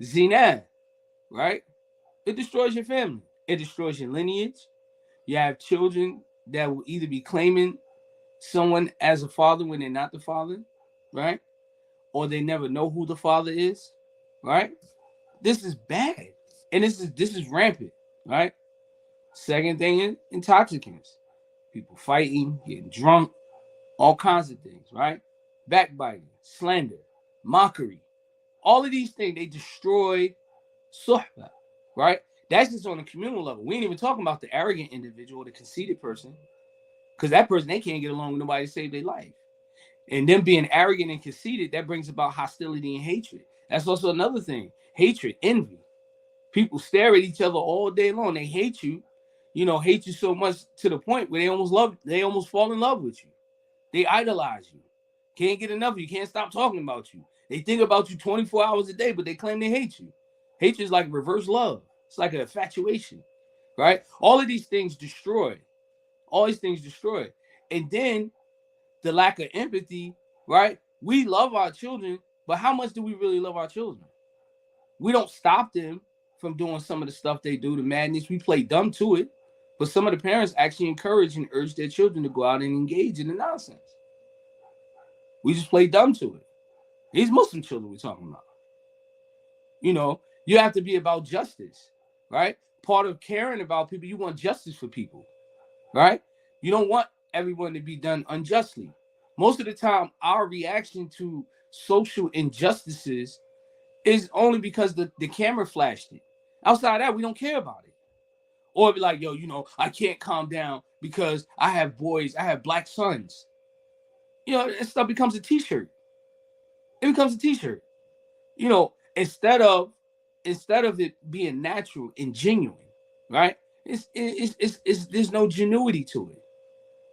Zina, right? It destroys your family. It destroys your lineage. You have children that will either be claiming someone as a father when they're not the father, right? Or they never know who the father is, right? This is bad. And this is rampant, right? Second thing is intoxicants. People fighting, getting drunk, all kinds of things, right? Backbiting, slander, mockery. All of these things, they destroy suhbah, right? That's just on a communal level. We ain't even talking about the arrogant individual, the conceited person, because that person, they can't get along with nobody to save their life. And them being arrogant and conceited, that brings about hostility and hatred. That's also another thing. Hatred, envy. People stare at each other all day long. They hate you, hate you so much to the point where they almost fall in love with you. They idolize you. Can't get enough of you. Can't stop talking about you. They think about you 24 hours a day, but they claim they hate you. Hatred is like reverse love. It's like an infatuation, right? All of these things destroy. All these things destroy. And then the lack of empathy, right? We love our children, but how much do we really love our children? We don't stop them from doing some of the stuff they do, the madness. We play dumb to it. But some of the parents actually encourage and urge their children to go out and engage in the nonsense. We just play dumb to it. These Muslim children we're talking about. You have to be about justice, right? Part of caring about people, you want justice for people, right? You don't want everyone to be done unjustly. Most of the time, our reaction to social injustices is only because the camera flashed it. Outside of that, we don't care about it. Or be like, yo, I can't calm down because I have black sons. That stuff becomes a t-shirt. It becomes a t-shirt. Instead of it being natural and genuine, right? It's there's no genuity to it.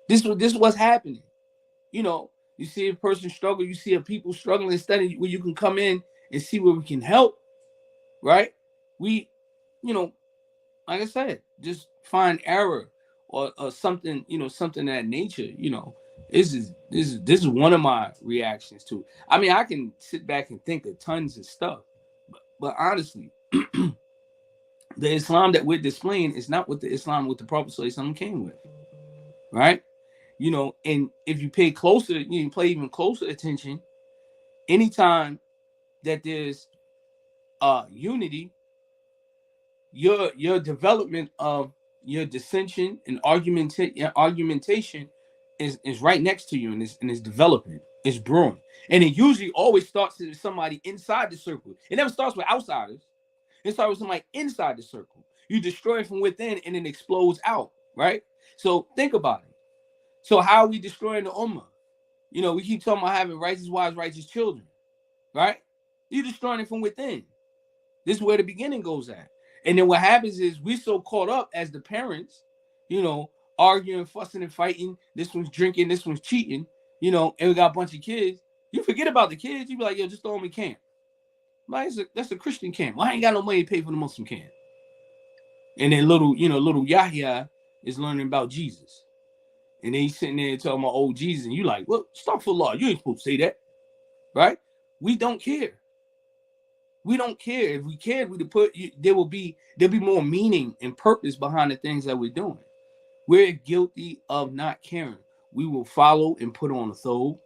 This is what's happening. You see a person struggle, you see a people struggling, instead of where you can come in and see where we can help, right? We, like I said, just find error or something, something of that nature. This is one of my reactions to it. I mean, I can sit back and think of tons of stuff, but honestly, the Islam that we're displaying is not what the Islam with the Prophet ﷺ came with, right? And if you pay even closer attention, anytime that there's unity, your development of your dissension and argumentation is right next to you, and it's developing, it's brewing. And it usually always starts with somebody inside the circle. It never starts with outsiders. It starts with somebody inside the circle. You destroy it from within and it explodes out, right? So think about it. So how are we destroying the ummah? We keep talking about having righteous wives, righteous children, right? You're destroying it from within. This is where the beginning goes at. And then what happens is we're so caught up as the parents, arguing, fussing, and fighting. This one's drinking, this one's cheating, and we got a bunch of kids. You forget about the kids. You be like, yo, just throw them in camp. Like, that's a Christian camp. Well, I ain't got no money to pay for the Muslim camp. And then little Yahya is learning about Jesus. And then he's sitting there talking about old Jesus. And you like, well, astaghfirullah, you ain't supposed to say that. Right? We don't care. We don't care. If we cared, there'll be more meaning and purpose behind the things that we're doing. We're guilty of not caring. We will follow and put on a thobe.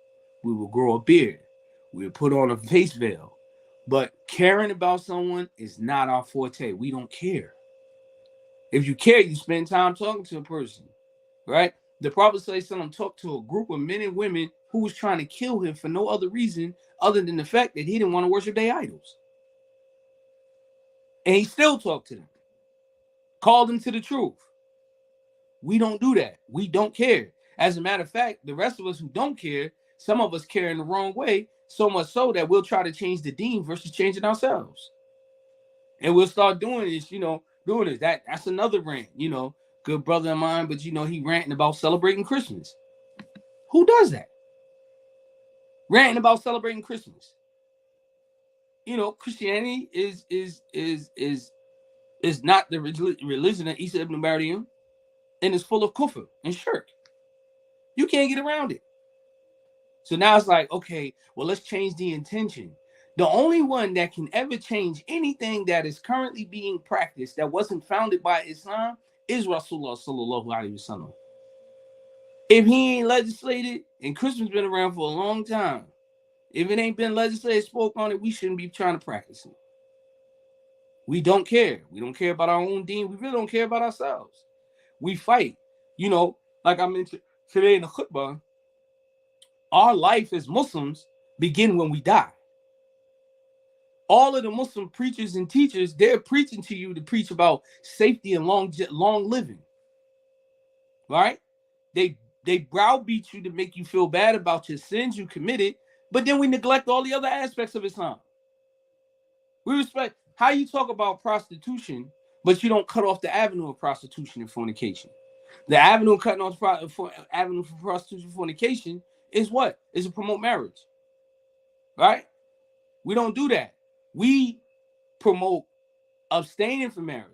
We will grow a beard. We'll put on a face veil. But caring about someone is not our forte. We don't care. If you care, you spend time talking to a person, right? The Prophet ﷺ talked to a group of men and women who was trying to kill him for no other reason other than the fact that he didn't want to worship their idols. And he still talked to them, called them to the truth. We don't do that. We don't care. As a matter of fact, the rest of us who don't care, some of us care in the wrong way, so much so that we'll try to change the deen versus changing ourselves. And we'll start doing this, doing this. That's another rant, good brother of mine, but he ranting about celebrating Christmas. Who does that? Ranting about celebrating Christmas. Christianity is not the religion of Isa ibn Maryam, and it's full of kufr and shirk. You can't get around it. So now it's like, okay, well, let's change the intention. The only one that can ever change anything that is currently being practiced that wasn't founded by Islam is Rasulullah sallallahu alaihi wasallam. If he ain't legislated, and Christmas been around for a long time, if it ain't been legislated, spoke on it, we shouldn't be trying to practice it. We don't care. We don't care about our own deen. We really don't care about ourselves. We fight. You know, like I mentioned today in the khutbah, our life as Muslims begin when we die. All of the Muslim preachers and teachers, they're preaching to you to preach about safety and long living. Right? They browbeat you to make you feel bad about your sins you committed, but then we neglect all the other aspects of Islam. We respect how you talk about prostitution, but you don't cut off the avenue of prostitution and fornication. The avenue of cutting off avenue for prostitution and fornication is what? Is to promote marriage. Right? We don't do that. We promote abstaining from marriage.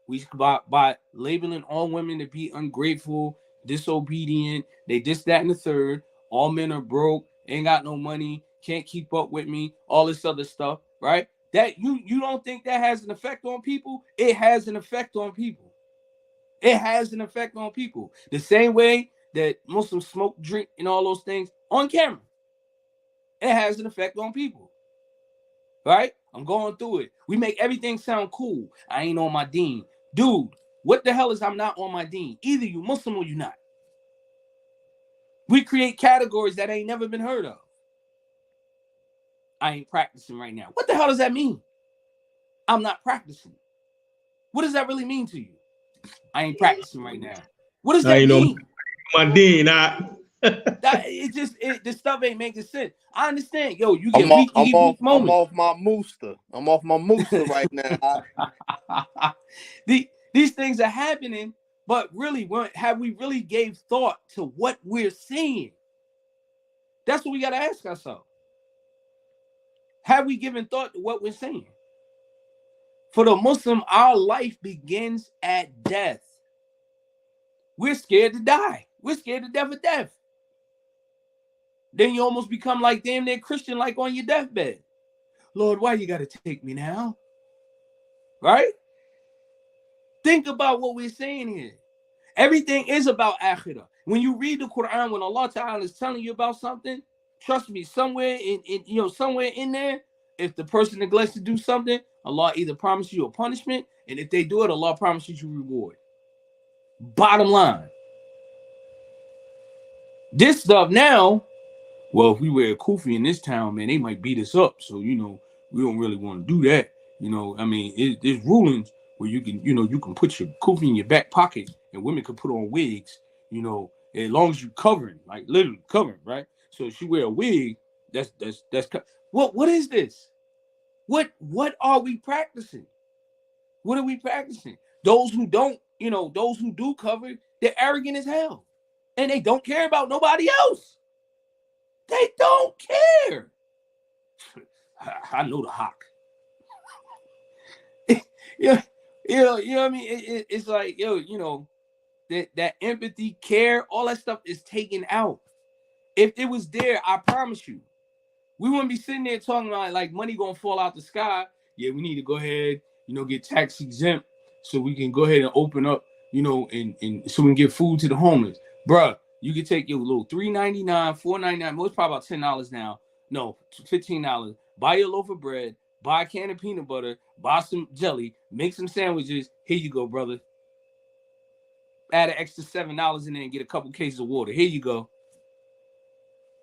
We by labeling all women to be ungrateful, disobedient, they this, that, and the third. All men are broke, ain't got no money, can't keep up with me, all this other stuff, right? That you don't think that has an effect on people? It has an effect on people. It has an effect on people. The same way that Muslims smoke, drink, and all those things on camera. It has an effect on people. Right? I'm going through it. We make everything sound cool. I ain't on my deen. Dude, what the hell is I'm not on my deen? Either you Muslim or you not. We create categories that ain't never been heard of. I ain't practicing right now. What the hell does that mean? I'm not practicing. What does that really mean to you? I ain't practicing right now. What does that mean? My deen, this stuff ain't making sense. I understand. Yo, you get weak moments. I'm off my mooster. I'm off my mooster right now. These things are happening, but really, have we really gave thought to what we're seeing? That's what we got to ask ourselves. Have we given thought to what we're seeing? For the Muslim, our life begins at death. We're scared to die. We're scared to death of death. Then you almost become like damn near Christian, like on your deathbed. Lord, why you got to take me now? Right? Think about what we're saying here. Everything is about akhirah. When you read the Quran, when Allah Ta'ala is telling you about something, trust me, somewhere in there, if the person neglects to do something, Allah either promises you a punishment, and if they do it, Allah promises you a reward. Bottom line. This stuff now, well, if we wear a kufi in this town, man, they might beat us up. So, we don't really want to do that. I mean, there's rulings where you can put your kufi in your back pocket and women can put on wigs, as long as you covering, like literally covering, right? So if you wear a wig, that's what is this? What are we practicing? What are we practicing? Those who don't, those who do cover, they're arrogant as hell. And they don't care about nobody else. They don't care. I know the hawk. You know what I mean? It's like, that empathy, care, all that stuff is taken out. If it was there, I promise you, we wouldn't be sitting there talking about like money gonna fall out the sky. Yeah, we need to go ahead, get tax exempt so we can go ahead and open up, and so we can get food to the homeless. Bruh, you can take your little $3.99, $4.99, well, it's probably about $10 now. No, $15. Buy your loaf of bread, buy a can of peanut butter, buy some jelly, make some sandwiches. Here you go, brother. Add an extra $7 in there and get a couple cases of water. Here you go.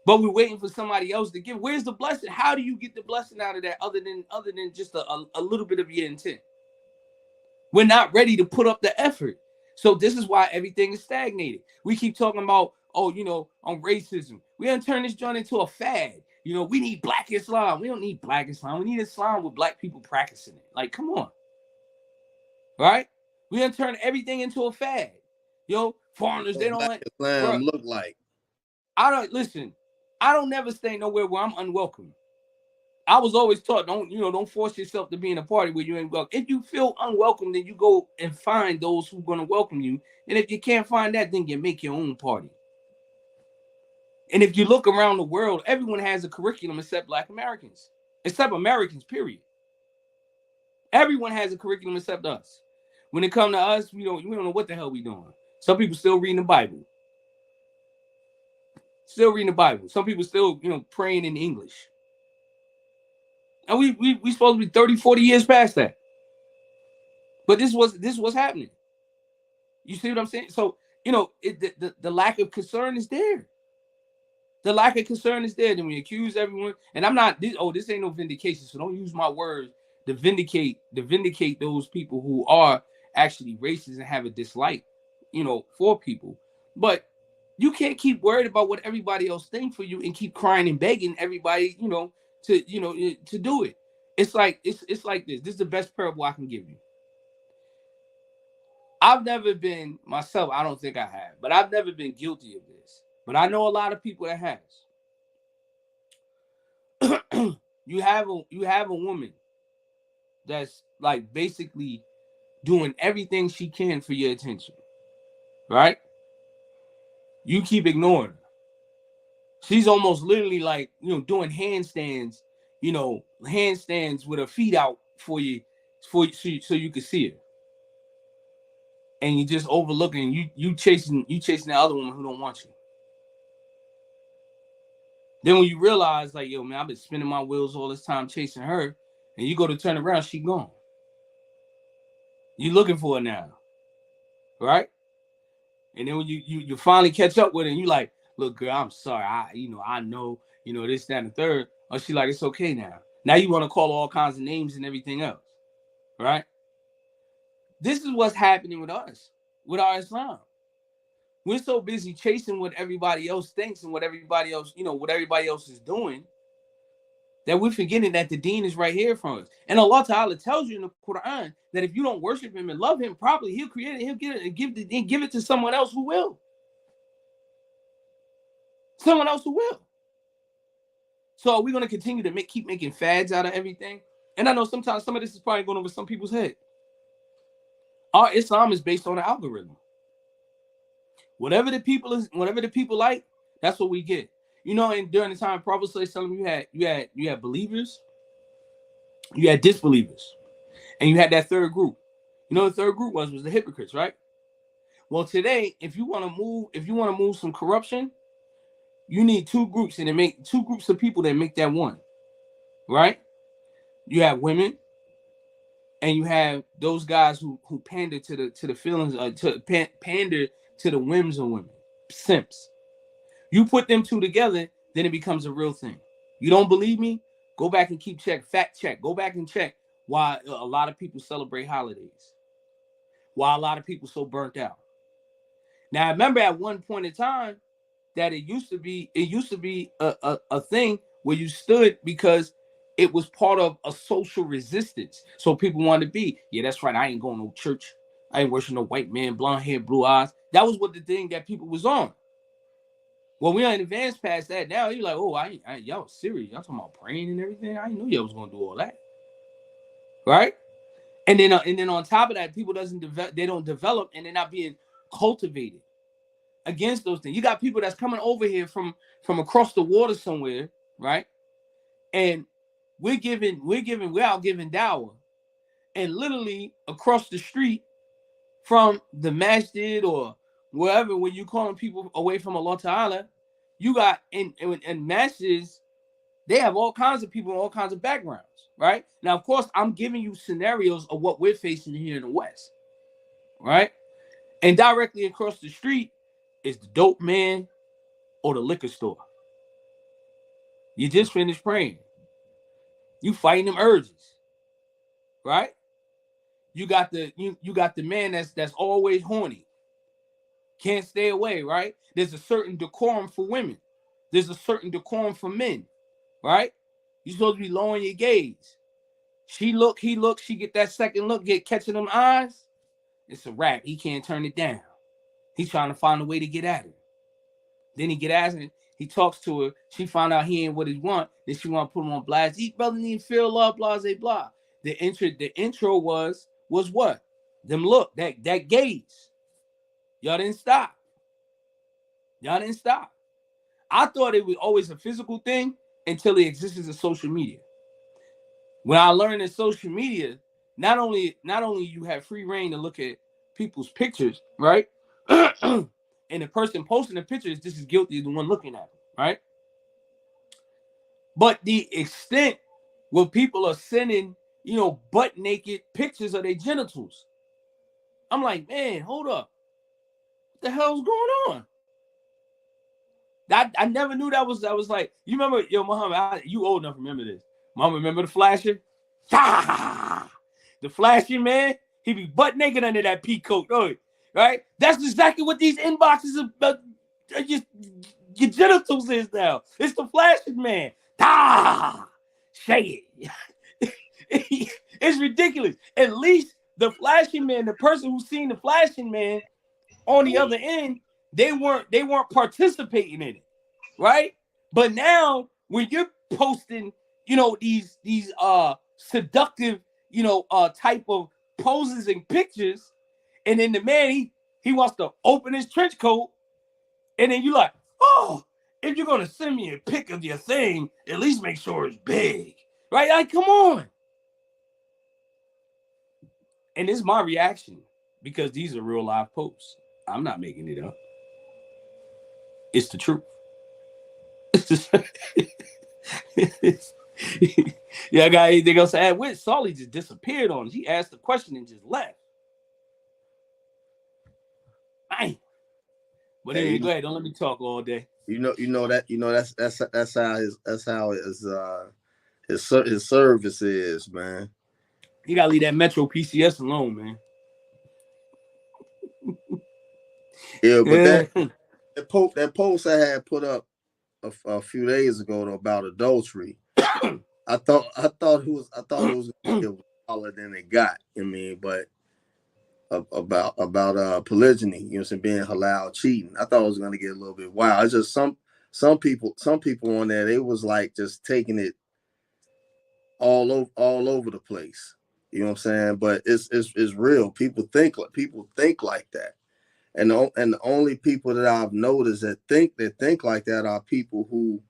But we're waiting for somebody else to give. Where's the blessing? How do you get the blessing out of that other than just a little bit of your intent? We're not ready to put up the effort. So this is why everything is stagnated. We keep talking about, on racism. We done turn this joint into a fad. We need black Islam. We don't need black Islam. We need Islam with black people practicing it. Like, come on. Right? We done turn everything into a fad. Foreigners, they don't like Islam look like. I don't never stay nowhere where I'm unwelcome. I was always taught, don't force yourself to be in a party where you ain't welcome. If you feel unwelcome, then you go and find those who are going to welcome you. And if you can't find that, then you make your own party. And if you look around the world, everyone has a curriculum except Black Americans. except Americans, period. Everyone has a curriculum except us. When it comes to us, we don't know what the hell we doing. Some people still reading the Bible. Still reading the Bible. Some people still, praying in English. And we supposed to be 30, 40 years past that. But this was happening. You see what I'm saying? So, the lack of concern is there. The lack of concern is there. Then we accuse everyone. And I'm not, this ain't no vindication. So don't use my words to vindicate those people who are actually racist and have a dislike, for people. But you can't keep worried about what everybody else thinks for you and keep crying and begging everybody, to do it. It's like it's like this. This is the best parable I can give you. I've never been myself, I don't think I have, but I've never been guilty of this. But I know a lot of people that has. you have a woman that's like basically doing everything she can for your attention. Right? You keep ignoring her. She's almost literally like, doing handstands, with her feet out for you, so you can see her. And you just overlooking, you chasing the other woman who don't want you. Then when you realize, like, yo, man, I've been spinning my wheels all this time chasing her, and you go to turn around, she gone. You looking for her now, right? And then when you finally catch up with her, and you like, look, girl, I'm sorry, I know, this, that, and the third. Or she like, it's okay now. Now you want to call all kinds of names and everything else, right? This is what's happening with us, with our Islam. We're so busy chasing what everybody else thinks and what everybody else, what everybody else is doing, that we're forgetting that the deen is right here for us. And Allah Ta'ala tells you in the Quran that if you don't worship him and love him properly, he'll create it, he'll get it and give it to someone else who will. Someone else who will. So are we going to continue to keep making fads out of everything? And I know sometimes some of this is probably going over some people's head. Our Islam is based on an algorithm. Whatever the people like, that's what we get. And during the time Prophet ﷺ, you had believers, you had disbelievers, and you had that third group. The third group was the hypocrites, right? Well, today, if you want to move some corruption, you need two groups, and make two groups of people that make that one, right? You have women, and you have those guys who pander to the feelings, pander to the whims of women, simps. You put them two together, then it becomes a real thing. You don't believe me? Go back and fact check. Go back and check why a lot of people celebrate holidays. Why a lot of people so burnt out. Now, I remember at one point in time that it used to be a thing where you stood because it was part of a social resistance. So people wanted to be, yeah, that's right, I ain't going to no church. I ain't worshiping no white man, blonde hair, blue eyes. That was what the thing that people was on. Well, we ain't advanced past that. Now you're like, oh, y'all serious. Y'all talking about praying and everything. I didn't know y'all was gonna do all that, right? And then on top of that, people don't develop, and they're not being cultivated against those things. You got people that's coming over here from across the water somewhere, right? And we're out giving dawah, and literally across the street from the masjid or wherever, when you calling people away from Allah Ta'ala, you got in masjids, they have all kinds of people in all kinds of backgrounds, right? Now, of course, I'm giving you scenarios of what we're facing here in the West, right? And directly across the street is the dope man or the liquor store. You just finished praying. You fighting them urges, right? You got the man that's always horny. Can't stay away, right? There's a certain decorum for women. There's a certain decorum for men, right? You're supposed to be lowering your gaze. She look, he look, she get that second look, catching them eyes. It's a wrap. He can't turn it down. He's trying to find a way to get at her. Then he get at her. He talks to her. She find out he ain't what he want. Then she want to put him on blast. These brothers need to feel love, blah, blah, blah. The intro was what? Them look, that gaze. Y'all didn't stop. I thought it was always a physical thing until it existed in social media. When I learned in social media, not only you have free reign to look at people's pictures, right? And the person posting the picture is just as guilty as the one looking at it, right? But the extent where people are sending, butt naked pictures of their genitals, I'm like, man, hold up, what the hell's going on? I never knew that was like, you remember, Muhammad, you old enough to remember this. Mama, remember the flasher? The flashing man, he be butt naked under that pea coat, right? That's exactly what these inboxes of your genitals is now. It's the flashing man. Shake it. It's ridiculous. At least the flashing man, the person who's seen the flashing man on the other end, they weren't participating in it, right? But now when you're posting, these seductive, type of poses and pictures, and then the man he wants to open his trench coat, and then you like, oh, if you're gonna send me a pic of your thing, at least make sure it's big, right? Like, come on. And it's my reaction because these are real live posts. I'm not making it up. It's the truth. Yeah, I got anything else to add? With Sully just disappeared on us. He asked the question and just left. Bang. But anyway, go ahead. Don't let me talk all day. That's how his service is, man. You gotta leave that Metro PCS alone, man. Yeah, but that post I had put up a few days ago about adultery, I thought it was taller than it got. I mean, but about polygyny, being halal cheating, I thought it was gonna get a little bit wild. It's just some people on there, they was like just taking it all over the place. You know what I'm saying? But it's real. People think like that. And the only people that I've noticed that think like that are people who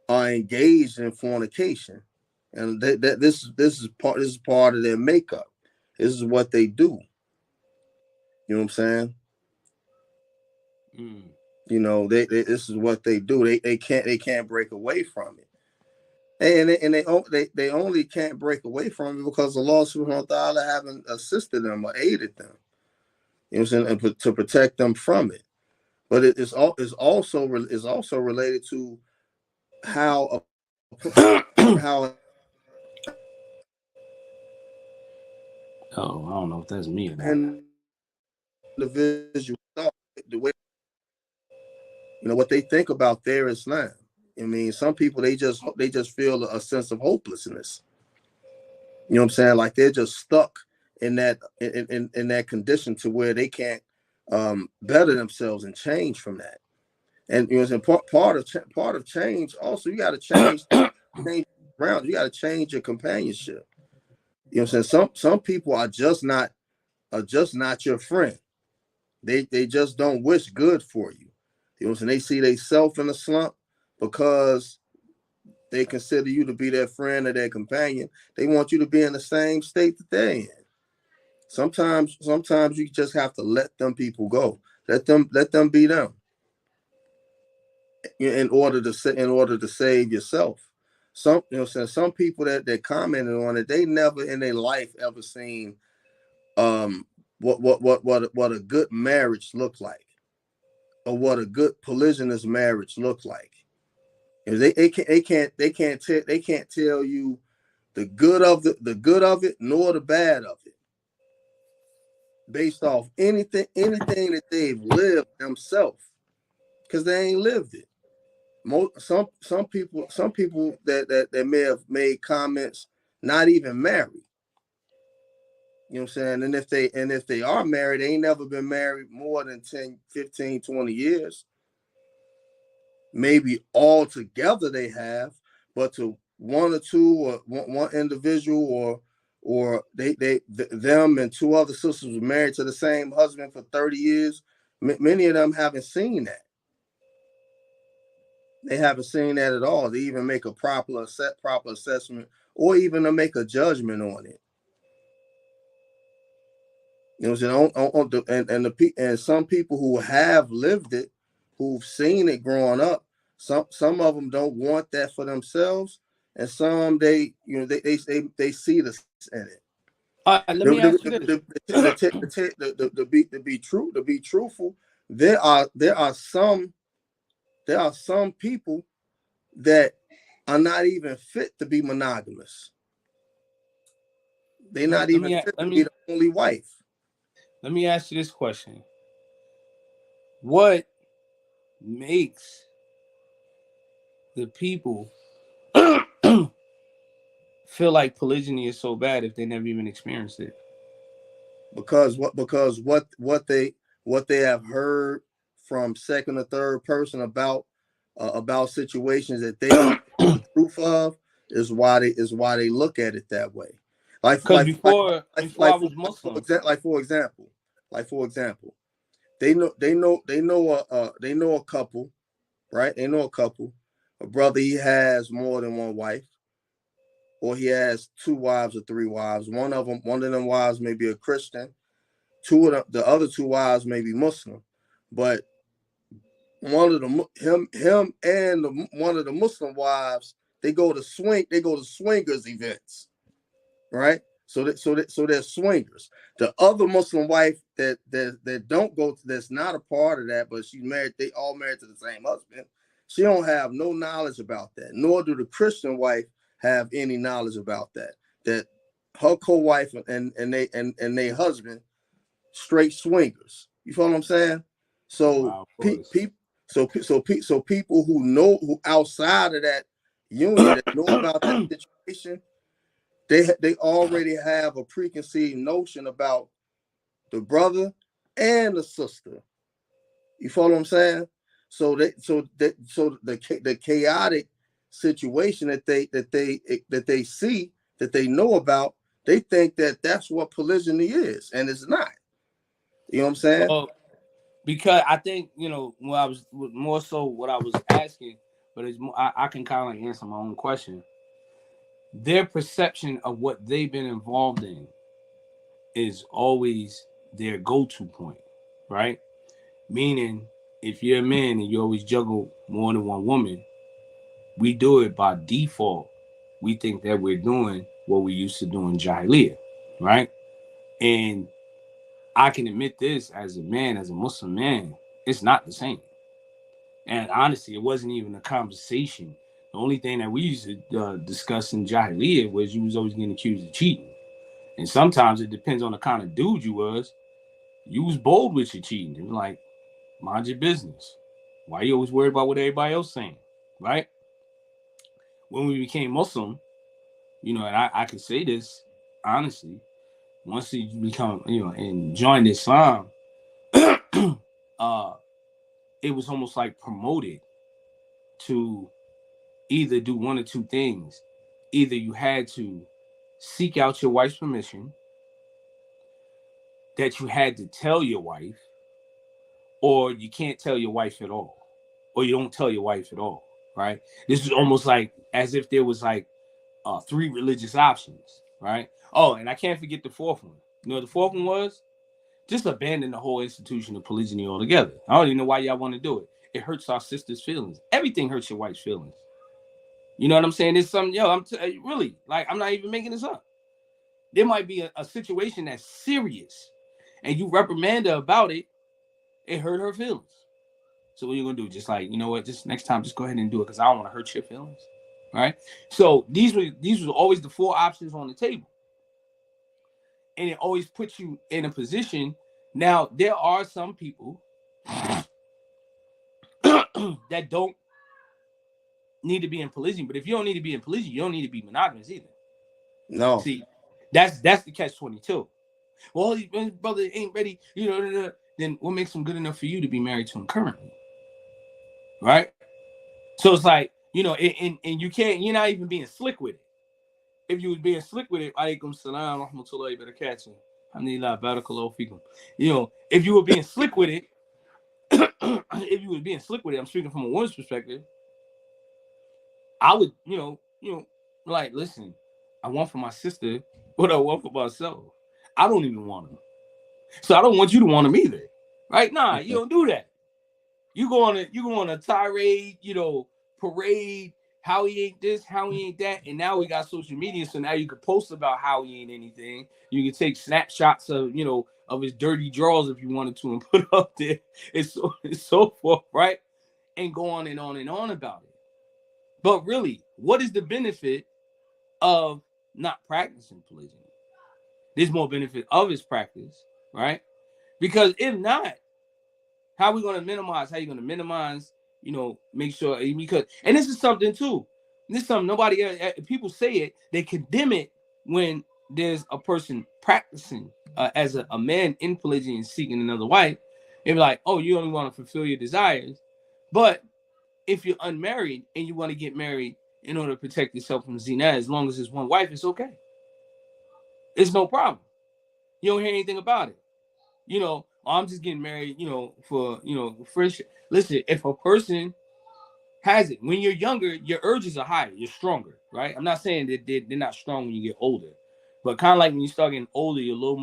are engaged in fornication, and this is part of their makeup. This is what they do. You know what I'm saying? They this is what they do. They can't break away from it, and they only can't break away from it because Allah Subhanahu wa Ta'ala haven't assisted them or aided them. You know what I'm saying, and to protect them from it. But it's also related to how how. Oh, I don't know if that's me or not. Individual thought, the way what they think about their Islam. I mean, some people they just feel a sense of hopelessness. You know what I'm saying? Like they're just stuck in that condition to where they can't better themselves and change from that. And part of change also, you got to change around. You got to change your companionship. You know what I'm saying? Some people are just not your friend. They just don't wish good for you. You know what I'm saying? They see themselves in a slump because they consider you to be their friend or their companion. They want you to be in the same state that they're in. Sometimes you just have to let them people go. Let them be them. In order to save yourself. Some people that commented on it, they never in their life ever seen what a good marriage looked like, or what a good polygynous marriage looked like. They can't tell you the good of it nor the bad of it, based off anything that they've lived themselves, because they ain't lived it. Some people that may have made comments not even married. You know what I'm saying? And if they are married, they ain't never been married more than 10, 15, 20 years. Maybe all together they have, but to one or two or one individual or them and two other sisters were married to the same husband for 30 years. Many of them haven't seen that. They haven't seen that at all. They even make a proper assessment or even to make a judgment on it. You know what I'm saying? And some people who have lived it, who've seen it growing up, some of them don't want that for themselves, and some they see this in it. All right, let me ask you this. To be truthful, there are some people that are not even fit to be monogamous. They're not let even me fit let to be me the only wife. let me ask you this question: what makes the people feel like polygyny is so bad if they never even experienced it? Because what they have heard from second or third person about situations that they don't know the truth of is why they look at it that way. Like Because like like before I was Muslim, like for example, they know a couple, right? They know a couple. A brother, he has more than one wife, or he has two wives or three wives. One of them wives may be a Christian. The other two wives may be Muslim, but one of the him and one of the Muslim wives, they go to swingers events, right? So they're swingers. The other Muslim wife that don't go to, that's not a part of that, but she's married. They all married to the same husband. She don't have no knowledge about that. Nor do the Christian wife have any knowledge about that. That her co-wife and they husband straight swingers. You feel what I'm saying? So wow, of pe- course. pe- so people who outside of that union that know about that situation, they already have a preconceived notion about the brother and the sister. You follow what I'm saying? So the chaotic situation that they see, that they know about, they think that that's what polygyny is, and it's not. You know what I'm saying? Well, because I think when I was more so what I was asking, but it's more, I can kind of like answer my own question. Their perception of what they've been involved in is always their go-to point, right? Meaning, if you're a man and you always juggle more than one woman, we do it by default. We think that we're doing what we used to do in Jahiliyyah, right? And I can admit this as a man, as a Muslim man, it's not the same. And honestly, it wasn't even a conversation. The only thing that we used to discuss in Jahiliyyah was you was always getting accused of cheating. And sometimes it depends on the kind of dude you was. You was bold with your cheating. It was like, mind your business. Why you always worried about what everybody else saying, right? When we became Muslim, and I can say this honestly, once you become, and join Islam, uh, it was almost like promoted to either do one or two things. Either you had to seek out your wife's permission, that you had to tell your wife, or you can't tell your wife at all, or you don't tell your wife at all, right? This is almost like as if there was like three religious options, right? Oh, and I can't forget the fourth one. You know what the fourth one was? Just abandon the whole institution of polygyny altogether. I don't even know why y'all want to do it. It hurts our sister's feelings. Everything hurts your wife's feelings. You know what I'm saying? It's something, really, like, I'm not even making this up. There might be a situation that's serious and you reprimand her about it, it hurt her feelings. So what are you gonna do? Just like, you know what, just next time just go ahead and do it because I don't want to hurt your feelings. Right? So these were always the four options on the table. And it always puts you in a position. Now, there are some people that don't need to be in polygyny, but if you don't need to be in polygyny, you don't need to be monogamous either. No. See, that's the catch 22. Well, his brother ain't ready, then what makes him good enough for you to be married to him currently? Right? So it's like, and you're not even being slick with it. If you was being slick with it, alaikum salam, rahmatullahi barakatuh. Alhamdulillah, barakallahu fikum. If you were being slick with it, I'm speaking from a woman's perspective, I would, like, listen, I want for my sister what I want for myself. I don't even want them. So I don't want you to want them either. Right? Nah, you don't do that. You go on a tirade, parade, how he ain't this, how he ain't that, and now we got social media, so now you can post about how he ain't anything. You can take snapshots of of his dirty drawers if you wanted to and put up there. It's so forth, right? And go on and on and on about it. But really, what is the benefit of not practicing polygyny? There's more benefit of his practice, right? Because if not, how are we going to minimize? How are you going to minimize? Make sure, because, and this is something too. This is something nobody, people say it, they condemn it when there's a person practicing as a man in polygyny and seeking another wife. They're like, oh, you only want to fulfill your desires. But if you're unmarried and you want to get married in order to protect yourself from zina, as long as it's one wife, it's okay. It's no problem. You don't hear anything about it. I'm just getting married, for friendship. Listen, if a person has it when you're younger, your urges are higher, you're stronger, right? I'm not saying that they're not strong when you get older, but kind of like when you start getting older, you're a little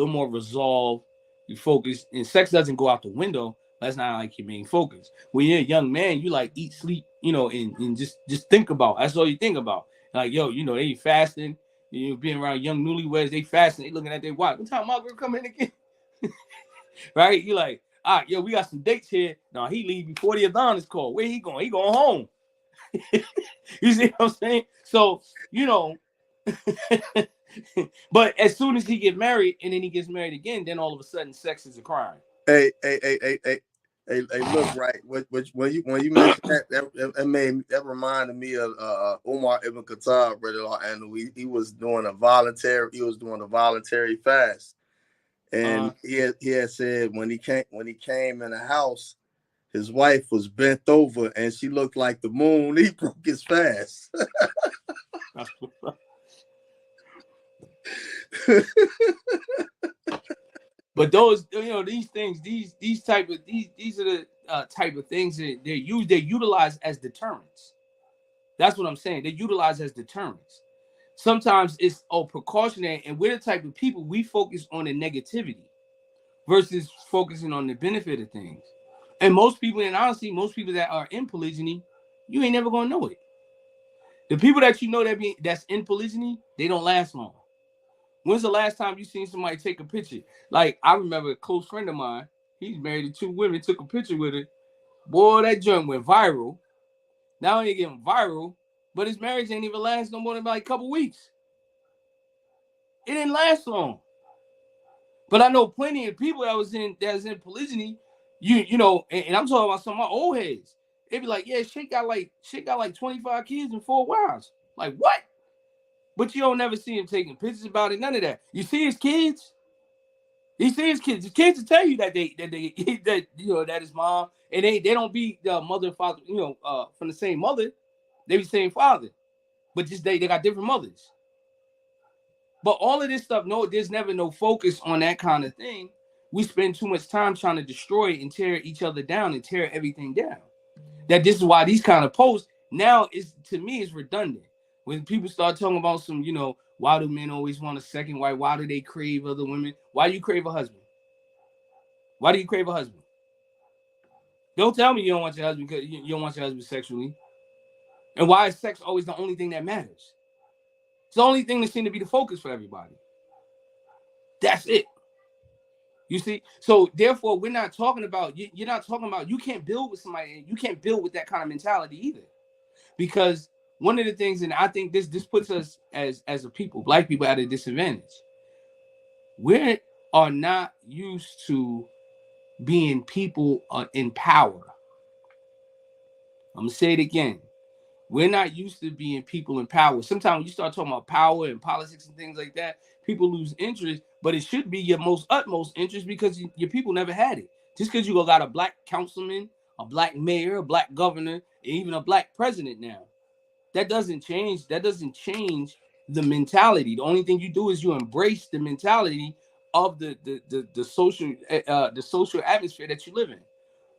more resolved, you focus, and sex doesn't go out the window. That's not like your main focus. When you're a young man, you like eat, sleep, and just think about. That's all you think about. Like, yo, they fasting. Being around young newlyweds, they fasting. They looking at their watch. What time my girl come in again? Right? You like, all right, yo, we got some dates here. No, he leave before the Adhan is called. Where he going? He going home. You see what I'm saying? So, but as soon as he get married and then he gets married again, then all of a sudden sex is a crime. Hey, look, right. When you mentioned that reminded me of Umar ibn Khattab, and he was doing a voluntary fast. And he had said when he came in the house, his wife was bent over and she looked like the moon. He broke his fast. But those, these things, these are the type of things that they're utilized as deterrents. That's what I'm saying. They're utilized as deterrents. Sometimes it's precautionary, and we're the type of people, we focus on the negativity versus focusing on the benefit of things. And most people, and honestly, most people that are in polygyny, you ain't never gonna know it. The people that you know that's in polygyny, they don't last long. When's the last time you seen somebody take a picture? Like, I remember a close friend of mine, he's married to 2 women, took a picture with her. Boy, that joint went viral. Not only getting viral, but his marriage ain't even last no more than like a couple weeks. It didn't last long. But I know plenty of people that was in polygyny, and I'm talking about some of my old heads. They be like, yeah, shit got like 25 kids and 4 wives. Like, what? But you don't never see him taking pictures about it, none of that. You see his kids? You see his kids. His kids will tell you that that his mom, and they don't be mother and father, from the same mother. They be the same father. But just they got different mothers. But all of this stuff, no, there's never no focus on that kind of thing. We spend too much time trying to destroy and tear each other down and tear everything down. That this is why these kind of posts now is, to me, is redundant. When people start talking about some, why do men always want a second wife? Why do they crave other women? Why do you crave a husband? Why do you crave a husband? Don't tell me you don't want your husband because you don't want your husband sexually. And why is sex always the only thing that matters? It's the only thing that seems to be the focus for everybody. That's it. You see? So therefore, we're not talking about, you're not talking about, you can't build with somebody, you can't build with that kind of mentality either. Because one of the things, and I think this puts us as a people, black people, at a disadvantage. We are not used to being people in power. I'm going to say it again. We're not used to being people in power. Sometimes when you start talking about power and politics and things like that, people lose interest, but it should be your utmost interest because your people never had it. Just because you got a black councilman, a black mayor, a black governor, and even a black president now, that doesn't change the mentality. The only thing you do is you embrace the mentality of the social atmosphere that you live in.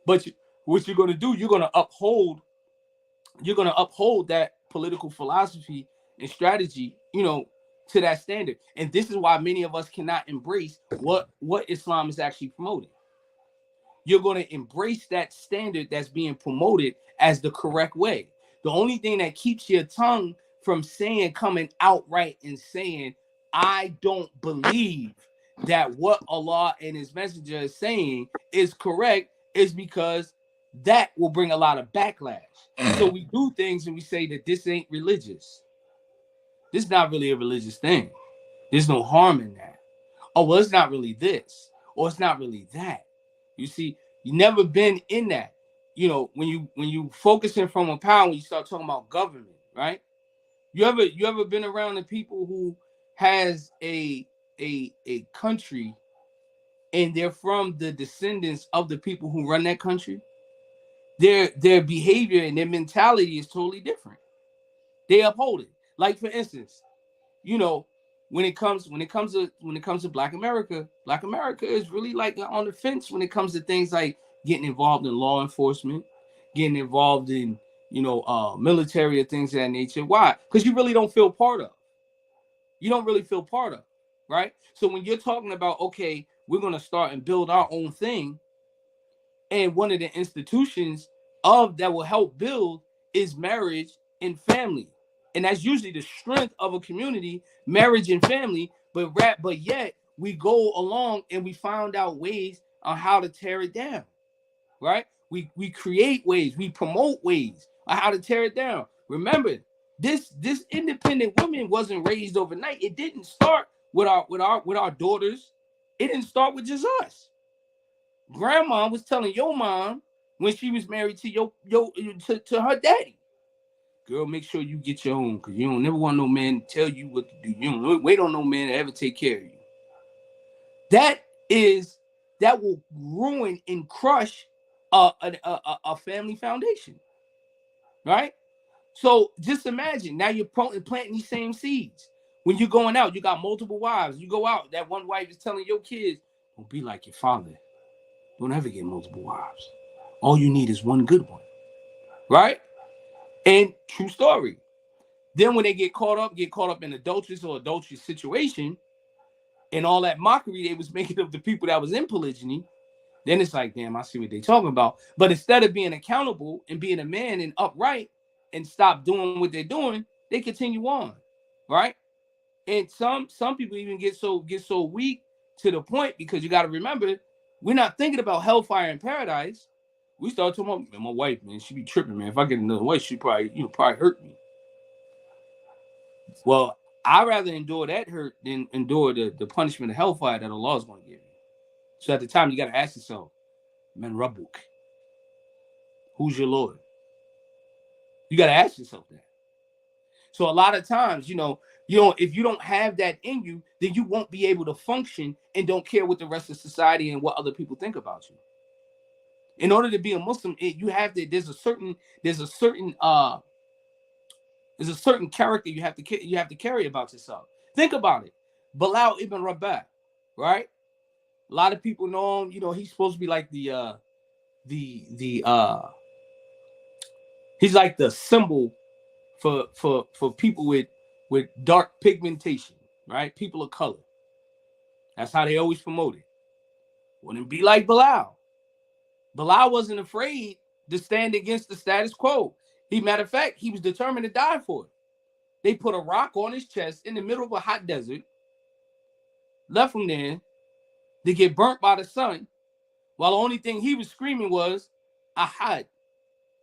But what you're going to do, you're going to uphold that political philosophy and strategy you know, to that standard. And this is why many of us cannot embrace what Islam is actually promoting. You're going to embrace that standard that's being promoted as the correct way. The only thing that keeps your tongue from coming outright and saying, I don't believe that what Allah and his messenger is saying is correct, is because that will bring a lot of backlash. So we do things and we say that this ain't religious. This is not really a religious thing. There's no harm in that. Oh, well, it's not really this, or it's not really that. You see, you never been in that. You know, when you focusing from a power, when you start talking about government, right? You ever been around the people who has a country and they're from the descendants of the people who run that country? Their behavior and their mentality is totally different. They uphold it. Like, for instance, you know, when it comes to Black America is really like on the fence when it comes to things like getting involved in law enforcement, getting involved in, you know, military or things of that nature. Why? Because you really don't feel part of. You don't really feel part of, right? So when you're talking about, okay, we're gonna start and build our own thing, and one of the institutions of that will help build is marriage and family. And that's usually the strength of a community, marriage and family. But yet we go along and we find out ways on how to tear it down, right? We create ways, we promote ways on how to tear it down. Remember, this independent woman wasn't raised overnight. It didn't start with our daughters. It didn't start with just us. Grandma was telling your mom when she was married to her daddy, girl, make sure you get your own, because you don't never want no man to tell you what to do. You don't wait on no man to ever take care of you. That will ruin and crush a family foundation, right? So just imagine now you're planting these same seeds. When you're going out, you got multiple wives. You go out, that one wife is telling your kids, don't be like your father. Don't ever get multiple wives. All you need is one good one, right? And true story. Then when they get caught up in adulterous situation, and all that mockery they was making of the people that was in polygyny, then it's like, damn, I see what they talking about. But instead of being accountable and being a man and upright and stop doing what they're doing, they continue on, right? And some people even get so weak to the point, because you got to remember, we're not thinking about hellfire and paradise. We start talking about, man, my wife, man, she be tripping, man. If I get another wife, she probably hurt me. Well, I'd rather endure that hurt than endure the punishment of hellfire that Allah is going to give you. So at the time, you got to ask yourself, man, Rabbuk, who's your Lord? You got to ask yourself that. So a lot of times, if you don't have that in you, then you won't be able to function and don't care what the rest of society and what other people think about you. In order to be a Muslim, you have to. There's a certain character you have to carry about yourself. Think about it. Bilal ibn Rabah, right? A lot of people know him. He's supposed to be like he's like the symbol for people with dark pigmentation, right? People of color. That's how they always promote it. Wouldn't be like Bilal. Bilal wasn't afraid to stand against the status quo. Matter of fact, he was determined to die for it. They put a rock on his chest in the middle of a hot desert, left him there to get burnt by the sun, while the only thing he was screaming was, Ahad.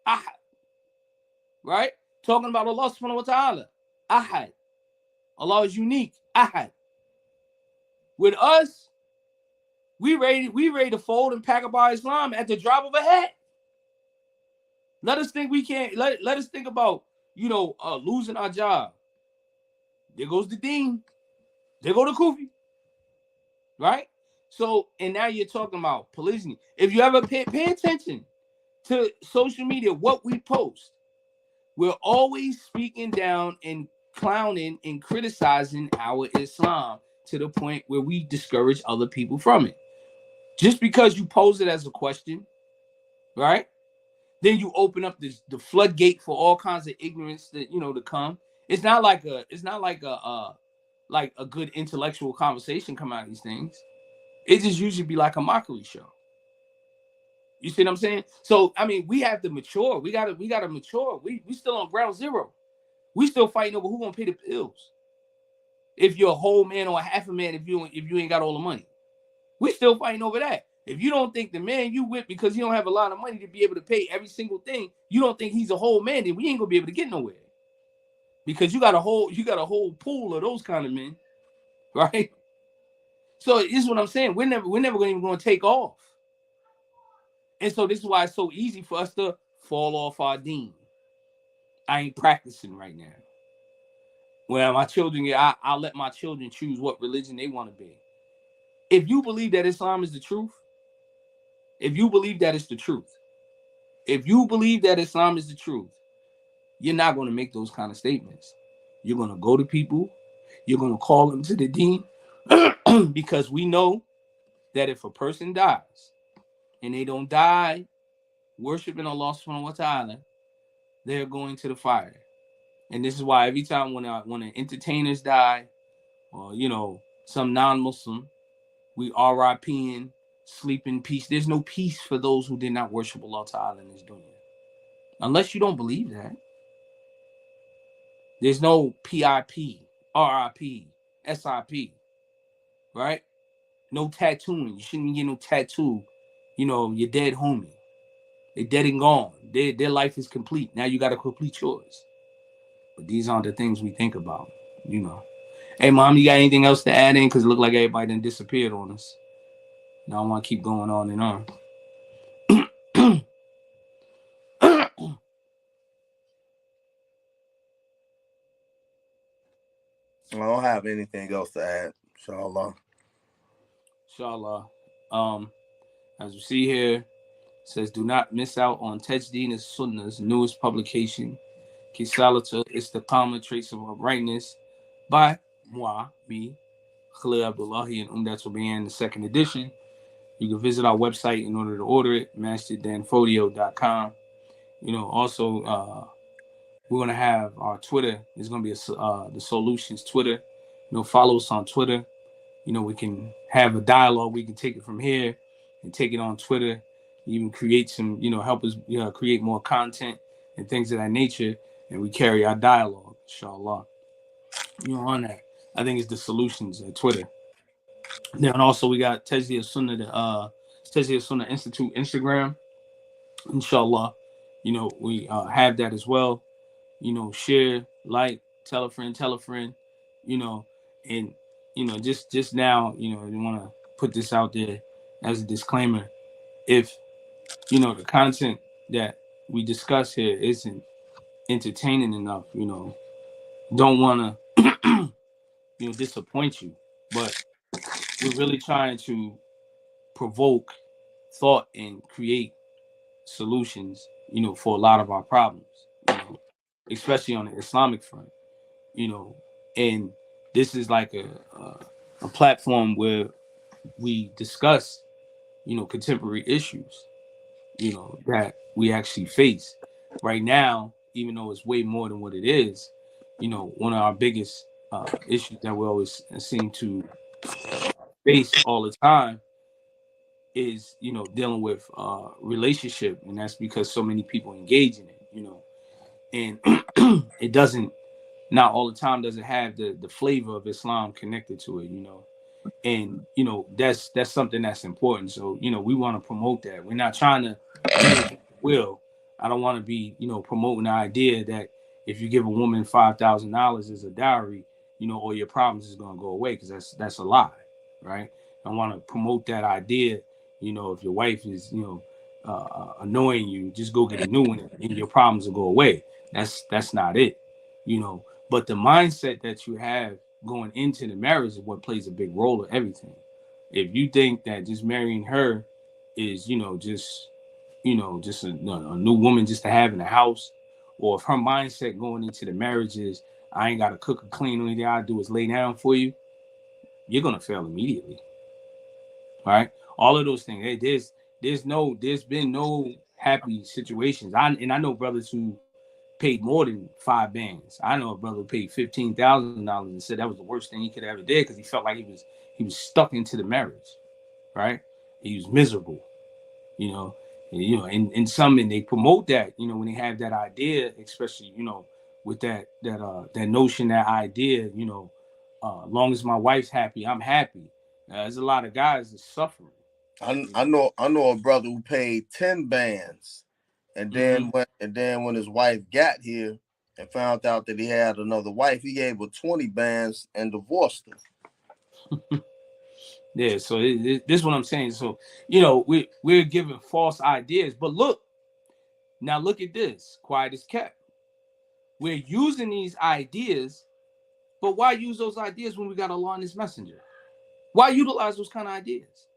Ahad. Right? Talking about Allah subhanahu wa ta'ala. Ahad. Allah is unique. Ahad. With us, we ready to fold and pack up our Islam at the drop of a hat. Let us think we can't. Let us think about losing our job. There goes the dean. There go the Kufi. Right? So, and now you're talking about polygyny. If you ever pay attention to social media, what we post, we're always speaking down and clowning and criticizing our Islam to the point where we discourage other people from it. Just because you pose it as a question, right? Then you open up the floodgate for all kinds of ignorance that to come, Like a good intellectual conversation come out of these things. It just usually be like a mockery show. You see what I'm saying? So I mean, we have to mature. We gotta mature. We still on ground zero. We still fighting over who gonna pay the bills. If you're a whole man or a half a man, if you ain't got all the money, we still fighting over that. If you don't think the man you with because you don't have a lot of money to be able to pay every single thing, you don't think he's a whole man, then we ain't gonna be able to get nowhere. Because you got a whole pool of those kind of men, right? So this is what I'm saying. We're never gonna take off. And so this is why it's so easy for us to fall off our deen. I ain't practicing right now. Well, my children, I'll let my children choose what religion they want to be. If you believe that Islam is the truth, if you believe that it's the truth, if you believe that Islam is the truth, you're not going to make those kind of statements. You're going to go to people, you're going to call them to the deen, because we know that if a person dies and they don't die worshiping Allah subhanahu wa ta'ala, they're going to the fire. And this is why every time when the entertainers die, or some non-Muslim, we RIP and sleep in peace. There's no peace for those who did not worship Allah Ta'ala in this dunya. Unless you don't believe that. There's no PIP, RIP, SIP, right? No tattooing. You shouldn't get no tattoo. You're dead homie. They're dead and gone. Their life is complete. Now you got to complete yours. But these aren't the things we think about. Hey, Mom, you got anything else to add in? Because it looked like everybody done disappeared on us. Now I want to keep going on and on. I don't have anything else to add, inshallah. Inshallah. As you see here, it says, do not miss out on Tajdeen as-Sunnah's newest publication, Kisalatu Istiqama, Trace of Uprightness, by me, Khalil Abdullahi, and Umdatul Bayan, the second edition. You can visit our website in order to order it, masterdanfodio.com. Also, we're going to have our Twitter. There's going to be the Soullutionz Twitter. Follow us on Twitter. We can have a dialogue. We can take it from here and take it on Twitter. Even create some, help us create more content and things of that nature. And we carry our dialogue, inshallah. On that. I think it's the Soullutionz at Twitter. Then also we got Tajdi Sunnah, Tajdi Sunnah Institute Instagram. Inshallah. We have that as well. Share, like, tell a friend, and just now, you want to put this out there as a disclaimer. If the content that we discuss here isn't entertaining enough, don't want to disappoint you, but we're really trying to provoke thought and create solutions, for a lot of our problems, especially on the Islamic front, and this is like a platform where we discuss, contemporary issues, that we actually face right now, even though it's way more than what it is. One of our biggest issues that we always seem to face all the time is, dealing with relationship, and that's because so many people engage in it, and it doesn't, not all the time does it have the flavor of Islam connected to it, and that's something that's important. So we want to promote that. We're not trying to will. I don't want to be promoting the idea that if you give a woman $5,000 as a dowry, all your problems is gonna go away, because that's a lie, right? I want to promote that idea. If your wife is annoying you, just go get a new one and your problems will go away. That's not it, but the mindset that you have going into the marriage is what plays a big role in everything. If you think that just marrying her is, just a new woman just to have in the house, or if her mindset going into the marriage is, I ain't got to cook or clean, only thing I do is lay down for you, you're gonna fail immediately, right? All of those things. Hey, there's been no happy situations. I know brothers who paid more than 5 bands. I know a brother paid $15,000 and said that was the worst thing he could ever did because he felt like he was stuck into the marriage, right? He was miserable, you know. And some, and they promote that, when they have that idea, especially, with that notion, that idea, long as my wife's happy, I'm happy. There's a lot of guys that suffering. I know a brother who paid 10 bands, and then when his wife got here and found out that he had another wife, he gave her 20 bands and divorced her. Yeah, so this is what I'm saying. So, we're giving false ideas, but look at this. Quiet is kept. We're using these ideas, but why use those ideas when we got Allah and His Messenger? Why utilize those kind of ideas,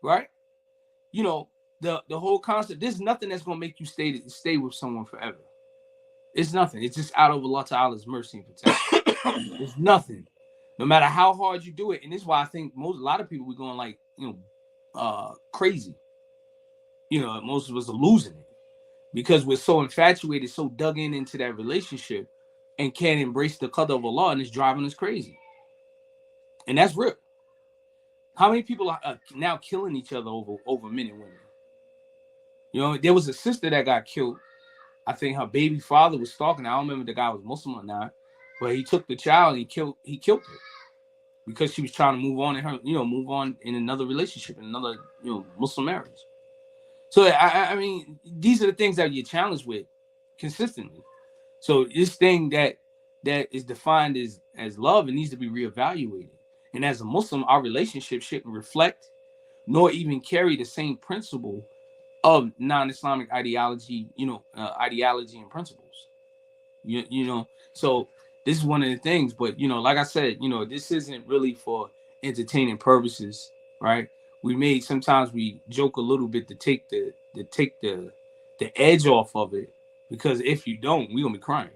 right? The whole concept. There's nothing that's gonna make you stay with someone forever. It's nothing. It's just out of Allah Ta'ala's mercy and protection. There's nothing. No matter how hard you do it, and this is why I think a lot of people, we're going like, crazy. Most of us are losing it because we're so infatuated, so dug into that relationship, and can't embrace the qadr of Allah, and it's driving us crazy. And that's real. How many people are now killing each other over men and women? There was a sister that got killed. I think her baby father was stalking her. I don't remember the guy was Muslim or not, but he took the child and he killed her because she was trying to move on in another relationship, in another, Muslim marriage. So I mean, these are the things that you're challenged with consistently. So this thing that is defined as love, it needs to be reevaluated. And as a Muslim, our relationship shouldn't reflect nor even carry the same principle of non-Islamic ideology, ideology and principles. So this is one of the things. But like I said, this isn't really for entertaining purposes, right? Sometimes we joke a little bit to take the edge off of it, because if you don't, we're gonna be crying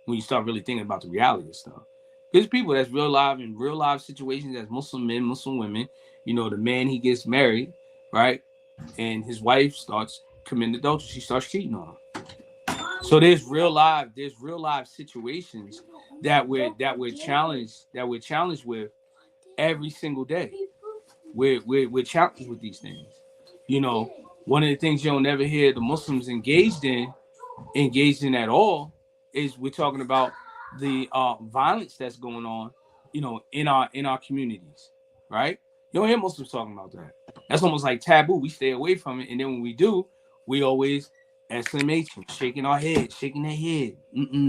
when you start really thinking about the reality of stuff. There's people that's real live situations, as Muslim men, Muslim women. The man, he gets married, right? And his wife starts committing adultery. She starts cheating on him. So there's real live situations that we're challenged with every single day. We're challenged with these things. One of the things you'll never hear the Muslims engaged in at all is we're talking about the violence that's going on, in our communities, right? You don't hear Muslims talking about that. That's almost like taboo. We stay away from it, and then when we do, we always exclamation, shaking our head, shaking their head.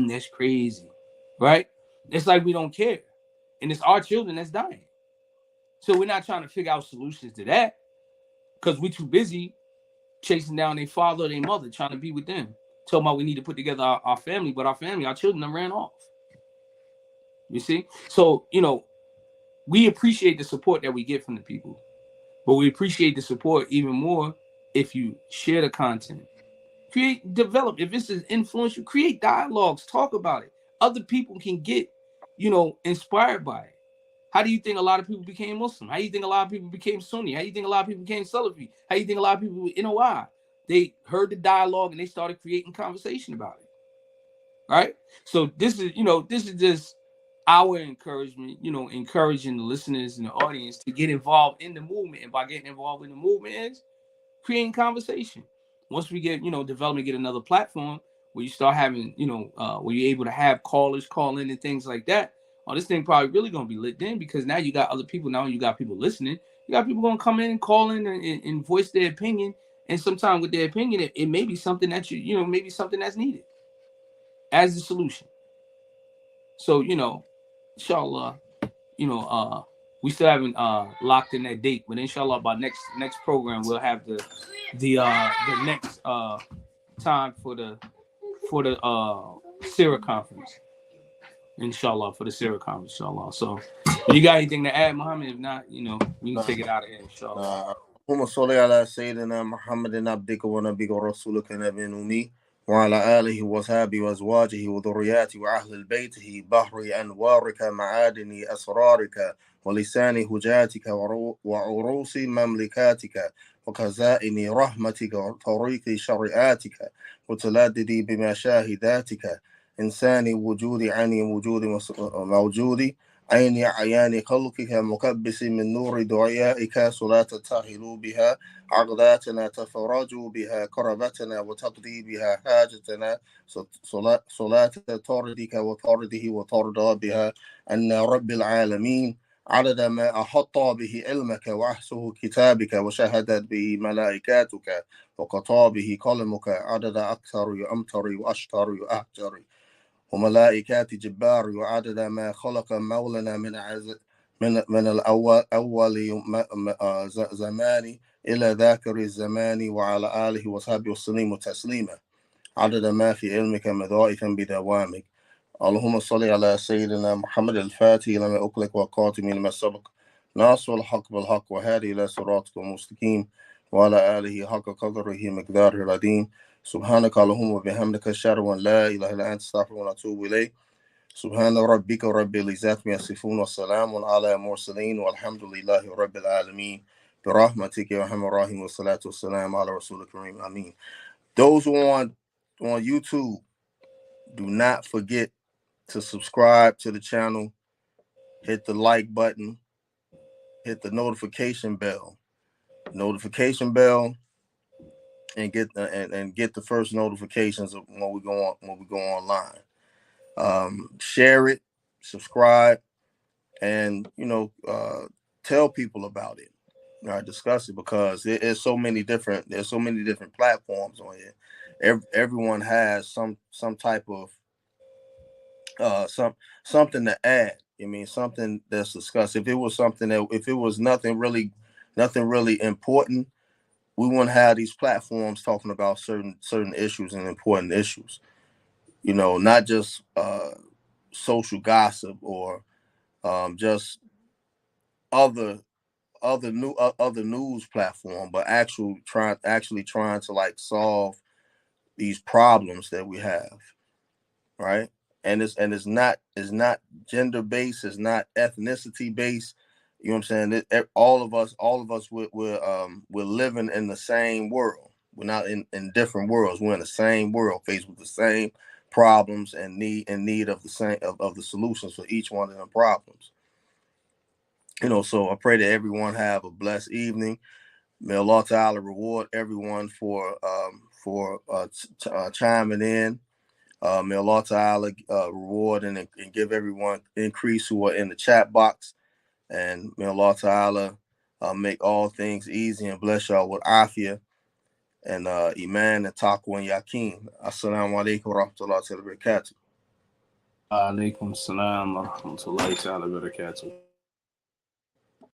That's crazy, right? It's like we don't care, and it's our children that's dying. So we're not trying to figure out solutions to that because we're too busy chasing down their father or their mother, trying to be with them. Talking about we need to put together our family, but our children them ran off. You see? So, we appreciate the support that we get from the people, but we appreciate the support even more if you share the content. Develop. If this is influential, create dialogues, talk about it. Other people can get, inspired by it. How do you think a lot of people became Muslim? How do you think a lot of people became Sunni? How do you think a lot of people became Salafi? How do you think a lot of people, why? They heard the dialogue and they started creating conversation about it. Right? So this is just our encouragement, encouraging the listeners and the audience to get involved in the movement. And by getting involved in the movement is creating conversation. Once we get, development, get another platform where you start having, where you're able to have callers call in and things like that. Oh, this thing probably really going to be lit then, because now you got other people. Now you got people listening. You got people going to come in and call in and voice their opinion. And sometimes with their opinion, it may be something that maybe something that's needed as a solution. So, inshallah, we still haven't locked in that date, but inshallah by next program we'll have the next time for the Sirah conference. Inshallah, for the Sirah conference, inshallah. So you got anything to add, Muhammad? If not, we can take it out of here, inshallah. اللهم صل على سيدنا محمد عبدك ونبيك ورسولك نبي أمي وعلى آله وصحبه وأزواجه وذرياته وأهل بيته بحر أنوارك معادن أسرارك ولسان هجاتك وعروس مملكاتك وخزائن رحمتك وطريق شريعاتك وتلددي بمشاهداتك إنسان وجود عين وجود موجود عين عيان خلقك مكبس من نور دعيائك صلاة تهل بها عقداتنا تفرج بها كربتنا وتقضي بها حاجتنا صلاة طردك وطرده وترضى بها أن رب العالمين عدد ما أحط به علمك وأحسه كتابك وشهدت به ملائكاتك وقطع به قلمك عدد أكثر يأمتر وأشتر وأهجر وملائكات جبار وعدد ما خلق مولانا من الأول زمان إلى ذاكر الزمان وعلى آله وصحبه وسلم تسليما عدد ما في علمك مضائفا بدوامك. اللهم صل على سيدنا محمد الفاتح لما أغلق والقاتم لما سبق ناصر الحق بالحق وهادي إلى صراطك المستقيم وعلى آله حق قدره مقداره العظيم. سبحانك اللهم وبحمدك أشهد أن لا إله إلا أنت أستغفرك وأتوب إليك. سبحان ربك رب العزة عما يصفون والسلام على المرسلين والحمد لله رب العالمين برحمتك يا أرحم الراحمين والصلاة والسلام على رسول الكريم. Ameen. Those who are on YouTube, do not forget to subscribe to the channel, hit the like button, hit the notification bell, and get the first notifications of when we go online. Share it, subscribe, and tell people about it. All right, discuss it, because there's so many different platforms on here. Everyone has some type of something to add. I mean, something that's discussed. If it was nothing really important, we wouldn't have these platforms talking about certain issues and important issues. Not just social gossip or just other news platform, but actually trying to like solve these problems that we have, right? And it's not gender based, it's not ethnicity based. You know what I'm saying? All of us we're living in the same world. We're not in different worlds. We're in the same world, faced with the same problems and need of the same of the solutions for each one of them problems. So I pray that everyone have a blessed evening. May Allah Ta'ala reward everyone for chiming in. May Allah Ta'ala reward and give everyone increase who are in the chat box. And may Allah Ta'ala make all things easy and bless y'all with afia and iman and taqwa and yaqeen. Assalamu alaikum wa rahmatullahi wa barakatuh. Alaikum salam wa rahmatullahi wa barakatuh.